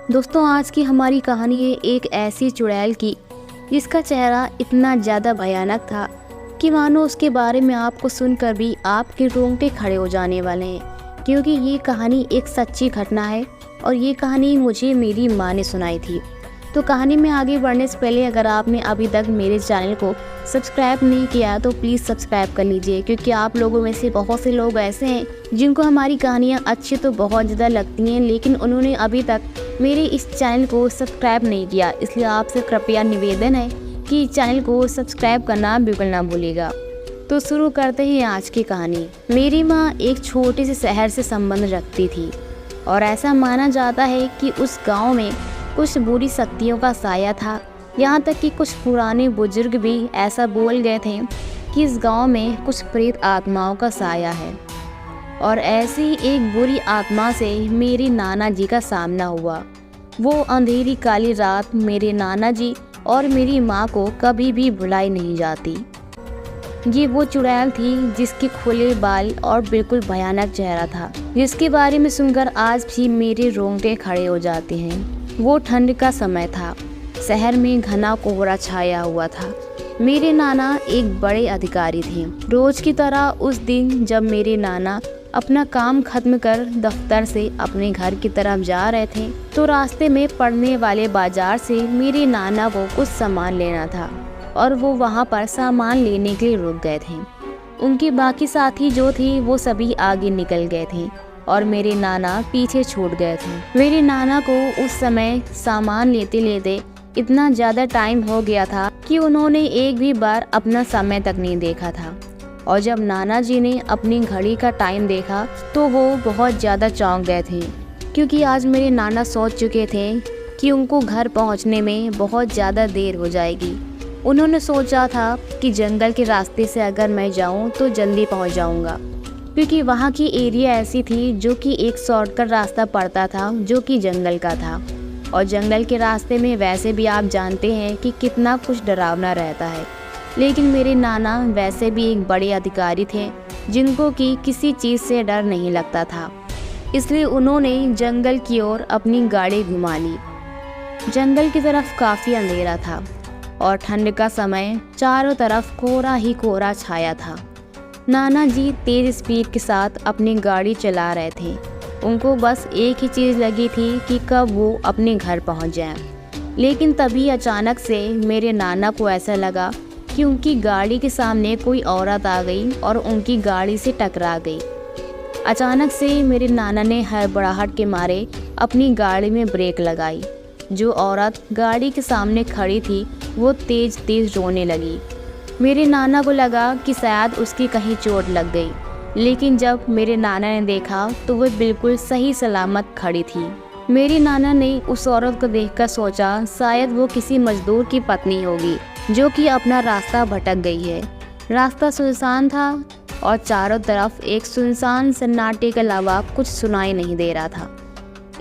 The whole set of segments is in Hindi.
दोस्तों, आज की हमारी कहानी है एक ऐसी चुड़ैल की जिसका चेहरा इतना ज़्यादा भयानक था कि मानो उसके बारे में आपको सुनकर भी आपके रोंगटे खड़े हो जाने वाले हैं, क्योंकि ये कहानी एक सच्ची घटना है और ये कहानी मुझे मेरी माँ ने सुनाई थी। तो कहानी में आगे बढ़ने से पहले अगर आपने अभी तक मेरे चैनल को सब्सक्राइब नहीं किया तो प्लीज़ सब्सक्राइब कर लीजिए, क्योंकि आप लोगों में से बहुत से लोग ऐसे हैं जिनको हमारी कहानियाँ अच्छी तो बहुत ज़्यादा लगती हैं, लेकिन उन्होंने अभी तक मेरे इस चैनल को सब्सक्राइब नहीं किया। इसलिए आपसे कृपया निवेदन है कि चैनल को सब्सक्राइब करना बिल्कुल ना भूलिएगा। तो शुरू करते हैं आज की कहानी। मेरी माँ एक छोटे से शहर से संबंध रखती थी और ऐसा माना जाता है कि उस गांव में कुछ बुरी शक्तियों का साया था। यहाँ तक कि कुछ पुराने बुजुर्ग भी ऐसा बोल गए थे कि इस गांव में कुछ प्रेत आत्माओं का साया है। और ऐसी ही एक बुरी आत्मा से मेरे नाना जी का सामना हुआ। वो अंधेरी काली रात मेरे नाना जी और मेरी माँ को कभी भी भुलाई नहीं जाती। ये वो चुड़ैल थी जिसके खुले बाल और बिल्कुल भयानक चेहरा था, जिसके बारे में सुनकर आज भी मेरे रोंगटे खड़े हो जाते हैं। वो ठंड का समय था। शहर में घना कोहरा छाया हुआ था। मेरे नाना एक बड़े अधिकारी थे। रोज की तरह उस दिन जब मेरे नाना अपना काम खत्म कर दफ्तर से अपने घर की तरफ जा रहे थे तो रास्ते में पड़ने वाले बाजार से मेरे नाना को कुछ सामान लेना था और वो वहाँ पर सामान लेने के लिए रुक गए थे। उनके बाकी साथी जो थे वो सभी आगे निकल गए थे और मेरे नाना पीछे छूट गए थे। मेरे नाना को उस समय सामान लेते लेते इतना ज़्यादा टाइम हो गया था कि उन्होंने एक भी बार अपना समय तक नहीं देखा था। और जब नाना जी ने अपनी घड़ी का टाइम देखा तो वो बहुत ज़्यादा चौंक गए थे, क्योंकि आज मेरे नाना सोच चुके थे कि उनको घर पहुंचने में बहुत ज़्यादा देर हो जाएगी। उन्होंने सोचा था कि जंगल के रास्ते से अगर मैं जाऊं तो जल्दी पहुंच जाऊंगा, क्योंकि वहाँ की एरिया ऐसी थी जो कि एक शॉर्टकट रास्ता पड़ता था जो कि जंगल का था। और जंगल के रास्ते में वैसे भी आप जानते हैं कि कितना कुछ डरावना रहता है। लेकिन मेरे नाना वैसे भी एक बड़े अधिकारी थे जिनको कि किसी चीज़ से डर नहीं लगता था। इसलिए उन्होंने जंगल की ओर अपनी गाड़ी घुमा ली। जंगल की तरफ काफ़ी अंधेरा था और ठंड का समय, चारों तरफ कोहरा ही कोहरा छाया था। नाना जी तेज़ स्पीड के साथ अपनी गाड़ी चला रहे थे। उनको बस एक ही चीज़ लगी थी कि कब वो अपने घर पहुंच जाएं। लेकिन तभी अचानक से मेरे नाना को ऐसा लगा कि उनकी गाड़ी के सामने कोई औरत आ गई और उनकी गाड़ी से टकरा गई। अचानक से मेरे नाना ने हड़बड़ाहट के मारे अपनी गाड़ी में ब्रेक लगाई। जो औरत गाड़ी के सामने खड़ी थी वो तेज़ तेज़ रोने लगी। मेरे नाना को लगा कि शायद उसकी कहीं चोट लग गई, लेकिन जब मेरे नाना ने देखा तो वह बिल्कुल सही सलामत खड़ी थी। मेरे नाना ने उस औरत को देखकर सोचा शायद वो किसी मजदूर की पत्नी होगी जो कि अपना रास्ता भटक गई है। रास्ता सुनसान था और चारों तरफ एक सुनसान सन्नाटे के अलावा कुछ सुनाई नहीं दे रहा था।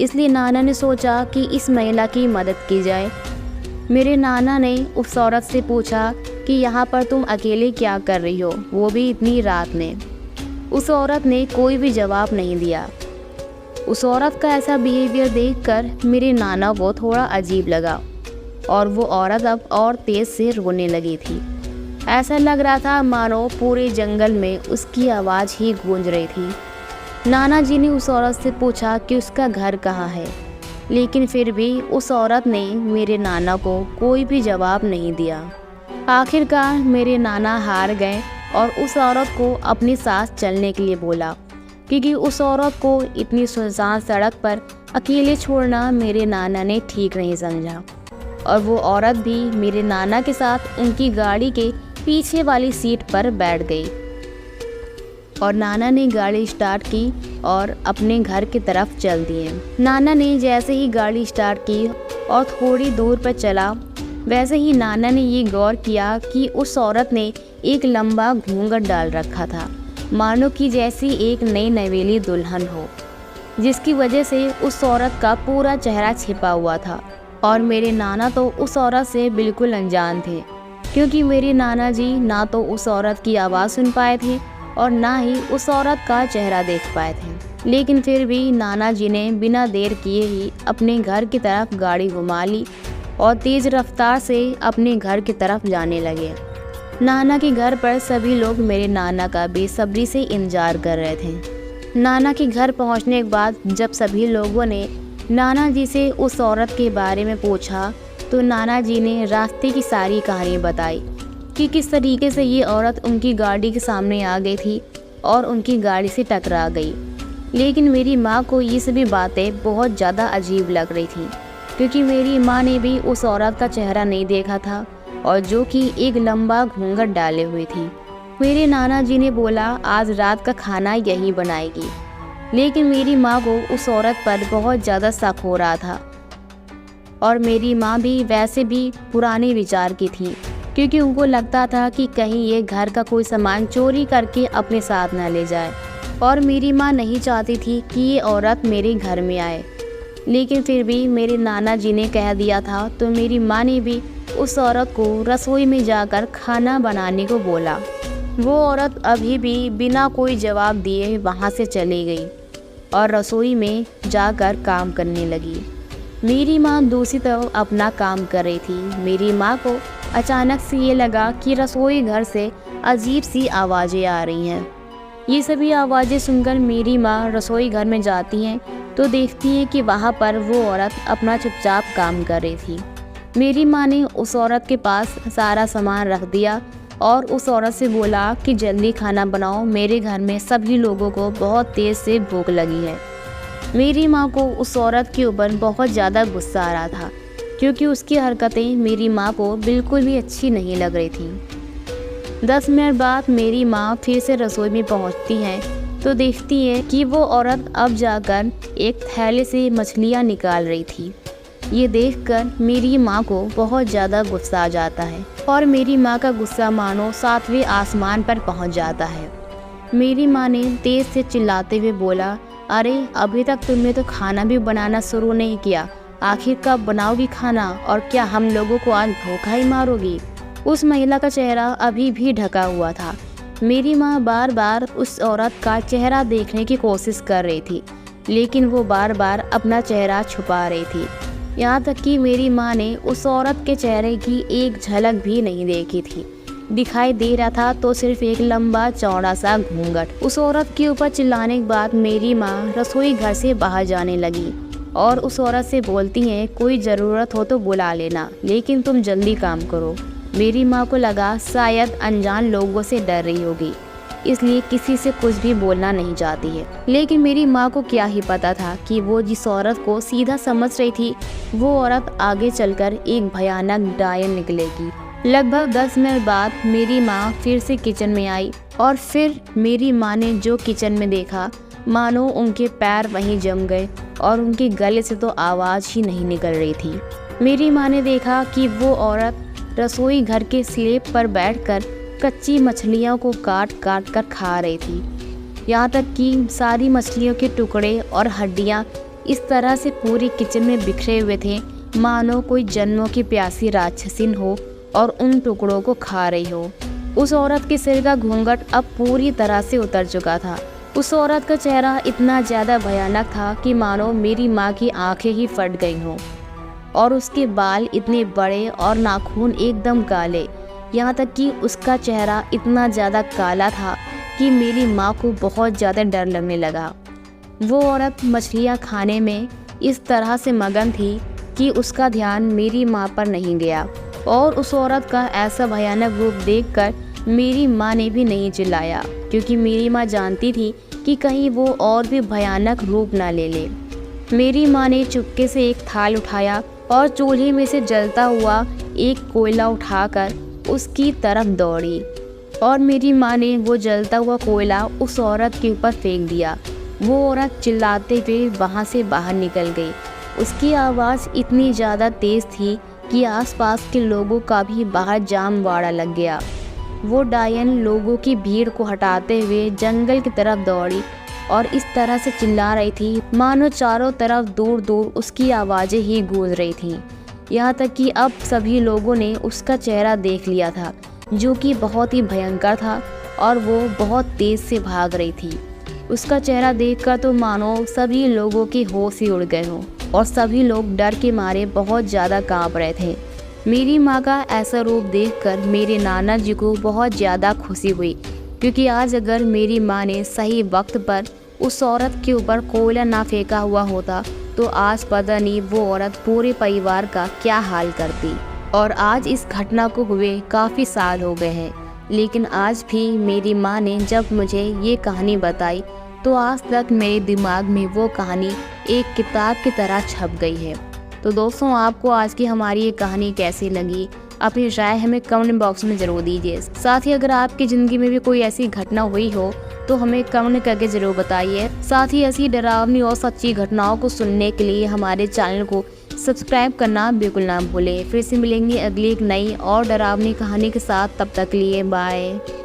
इसलिए नाना ने सोचा कि इस महिला की मदद की जाए। मेरे नाना ने उस औरत से पूछा कि यहाँ पर तुम अकेले क्या कर रही हो, वो भी इतनी रात में। उस औरत ने कोई भी जवाब नहीं दिया। उस औरत का ऐसा बिहेवियर देखकर मेरे नाना को थोड़ा अजीब लगा और वो औरत अब और तेज़ से रोने लगी थी। ऐसा लग रहा था मानो पूरे जंगल में उसकी आवाज़ ही गूंज रही थी। नाना जी ने उस औरत से पूछा कि उसका घर कहाँ है, लेकिन फिर भी उस औरत ने मेरे नाना को कोई भी जवाब नहीं दिया। आखिरकार मेरे नाना हार गए और उस औरत को अपने साथ चलने के लिए बोला, क्योंकि उस औरत को इतनी सुनसान सड़क पर अकेले छोड़ना मेरे नाना ने ठीक नहीं समझा। और वो औरत भी मेरे नाना के साथ उनकी गाड़ी के पीछे वाली सीट पर बैठ गई और नाना ने गाड़ी स्टार्ट की और अपने घर की तरफ चल दिए। नाना ने जैसे ही गाड़ी स्टार्ट की और थोड़ी दूर पर चला, वैसे ही नाना ने ये गौर किया कि उस औरत ने एक लंबा घूंघट डाल रखा था, मानो कि जैसी एक नई नवेली दुल्हन हो, जिसकी वजह से उस औरत का पूरा चेहरा छिपा हुआ था। और मेरे नाना तो उस औरत से बिल्कुल अनजान थे, क्योंकि मेरे नाना जी ना तो उस औरत की आवाज़ सुन पाए थे और ना ही उस औरत का चेहरा देख पाए थे। लेकिन फिर भी नाना जी ने बिना देर किए ही अपने घर की तरफ गाड़ी घुमा ली और तेज़ रफ्तार से अपने घर की तरफ जाने लगे। नाना के घर पर सभी लोग मेरे नाना का बेसब्री से इंतजार कर रहे थे। नाना के घर पहुंचने के बाद जब सभी लोगों ने नाना जी से उस औरत के बारे में पूछा तो नाना जी ने रास्ते की सारी कहानी बताई कि किस तरीके से ये औरत उनकी गाड़ी के सामने आ गई थी और उनकी गाड़ी से टकरा गई। लेकिन मेरी माँ को ये सभी बातें बहुत ज़्यादा अजीब लग रही थी, क्योंकि मेरी माँ ने भी उस औरत का चेहरा नहीं देखा था और जो कि एक लंबा घूंघट डाले हुए थी। मेरे नाना जी ने बोला आज रात का खाना यही बनाएगी, लेकिन मेरी माँ को उस औरत पर बहुत ज़्यादा शक हो रहा था और मेरी माँ भी वैसे भी पुराने विचार की थी, क्योंकि उनको लगता था कि कहीं ये घर का कोई सामान चोरी करके अपने साथ ना ले जाए और मेरी माँ नहीं चाहती थी कि ये औरत मेरे घर में आए। लेकिन फिर भी मेरे नाना जी ने कह दिया था तो मेरी माँ ने भी उस औरत को रसोई में जाकर खाना बनाने को बोला। वो औरत अभी भी बिना कोई जवाब दिए वहाँ से चली गई और रसोई में जाकर काम करने लगी। मेरी माँ दूसरी तरफ अपना काम कर रही थी। मेरी माँ को अचानक से ये लगा कि रसोई घर से अजीब सी आवाज़ें आ रही हैं। ये सभी आवाज़ें सुनकर मेरी माँ रसोई घर में जाती हैं तो देखती हैं कि वहाँ पर वो औरत अपना चुपचाप काम कर रही थी। मेरी माँ ने उस औरत के पास सारा सामान रख दिया और उस औरत से बोला कि जल्दी खाना बनाओ, मेरे घर में सभी लोगों को बहुत तेज़ से भूख लगी है। मेरी माँ को उस औरत के ऊपर बहुत ज़्यादा गुस्सा आ रहा था, क्योंकि उसकी हरकतें मेरी माँ को बिल्कुल भी अच्छी नहीं लग रही थी। 10 मिनट बाद मेरी माँ फिर से रसोई में पहुँचती हैं तो देखती है कि वो औरत अब जाकर एक थैले से मछलियाँ निकाल रही थी। ये देखकर मेरी माँ को बहुत ज़्यादा गुस्सा आ जाता है और मेरी माँ का गुस्सा मानो 7वें आसमान पर पहुँच जाता है। मेरी माँ ने तेज़ से चिल्लाते हुए बोला, अरे अभी तक तुमने तो खाना भी बनाना शुरू नहीं किया, आखिर कब बनाओगी खाना और क्या हम लोगों को आज धोखा ही मारोगी। उस महिला का चेहरा अभी भी ढका हुआ था। मेरी माँ बार बार उस औरत का चेहरा देखने की कोशिश कर रही थी, लेकिन वो बार बार अपना चेहरा छुपा रही थी। यहाँ तक कि मेरी माँ ने उस औरत के चेहरे की एक झलक भी नहीं देखी थी। दिखाई दे रहा था तो सिर्फ एक लंबा चौड़ा सा घूंघट। उस औरत के ऊपर चिल्लाने के बाद मेरी माँ रसोई घर से बाहर जाने लगी और उस औरत से बोलती हैं, कोई ज़रूरत हो तो बुला लेना, लेकिन तुम जल्दी काम करो। मेरी माँ को लगा शायद अनजान लोगों से डर रही होगी, इसलिए किसी से कुछ भी बोलना नहीं चाहती है। लेकिन मेरी माँ को क्या ही पता था कि वो जिस औरत को सीधा समझ रही थी वो औरत आगे चलकर एक भयानक डायन निकलेगी। लगभग 10 मिनट बाद मेरी माँ फिर से किचन में आई और फिर मेरी माँ ने जो किचन में देखा मानो उनके पैर वहीं जम गए और उनके गले से तो आवाज़ ही नहीं निकल रही थी। मेरी माँ ने देखा कि वो औरत रसोई घर के स्लैब पर बैठकर कच्ची मछलियों को काट काट कर खा रही थी। यहाँ तक कि सारी मछलियों के टुकड़े और हड्डियाँ इस तरह से पूरी किचन में बिखरे हुए थे मानो कोई जन्मों की प्यासी राक्षसीन हो और उन टुकड़ों को खा रही हो। उस औरत के सिर का घूंघट अब पूरी तरह से उतर चुका था। उस औरत का चेहरा इतना ज़्यादा भयानक था कि मानो मेरी माँ की आंखें ही फट गई हों और उसके बाल इतने बड़े और नाखून एकदम काले। यहाँ तक कि उसका चेहरा इतना ज़्यादा काला था कि मेरी माँ को बहुत ज़्यादा डर लगने लगा। वो औरत मछलियाँ खाने में इस तरह से मगन थी कि उसका ध्यान मेरी माँ पर नहीं गया और उस औरत का ऐसा भयानक रूप देखकर मेरी माँ ने भी नहीं चिल्लाया, क्योंकि मेरी माँ जानती थी कि कहीं वो और भी भयानक रूप ना ले ले। मेरी माँ ने चुपके से एक थाल उठाया और चूल्हे में से जलता हुआ एक कोयला उठाकर उसकी तरफ दौड़ी और मेरी माँ ने वो जलता हुआ कोयला उस औरत के ऊपर फेंक दिया। वो औरत चिल्लाते हुए वहाँ से बाहर निकल गई। उसकी आवाज़ इतनी ज़्यादा तेज़ थी कि आसपास के लोगों का भी बाहर जाम वाड़ा लग गया। वो डायन लोगों की भीड़ को हटाते हुए जंगल की तरफ दौड़ी और इस तरह से चिल्ला रही थी मानो चारों तरफ दूर दूर उसकी आवाज़ें ही गूंज रही थीं। यहाँ तक कि अब सभी लोगों ने उसका चेहरा देख लिया था, जो कि बहुत ही भयंकर था और वो बहुत तेज़ से भाग रही थी। उसका चेहरा देखकर तो मानो सभी लोगों की होश ही उड़ गए हों और सभी लोग डर के मारे बहुत ज़्यादा कांप रहे थे। मेरी माँ का ऐसा रूप देखकर मेरे नाना जी को बहुत ज़्यादा खुशी हुई, क्योंकि आज अगर मेरी माँ ने सही वक्त पर उस औरत के ऊपर कोयला ना फेंका हुआ होता तो आज पता नहीं वो औरत पूरे परिवार का क्या हाल करती। और आज इस घटना को हुए काफ़ी साल हो गए हैं, लेकिन आज भी मेरी माँ ने जब मुझे ये कहानी बताई तो आज तक मेरे दिमाग में वो कहानी एक किताब की तरह छप गई है। तो दोस्तों, आपको आज की हमारी ये कहानी कैसी लगी, अपनी राय हमें कमेंट बॉक्स में ज़रूर दीजिए। साथ ही अगर आपकी ज़िंदगी में भी कोई ऐसी घटना हुई हो तो हमें कमेंट करके ज़रूर बताइए। साथ ही ऐसी डरावनी और सच्ची घटनाओं को सुनने के लिए हमारे चैनल को सब्सक्राइब करना बिल्कुल ना भूलें। फिर से मिलेंगे अगली एक नई और डरावनी कहानी के साथ, तब तक के लिए बाय।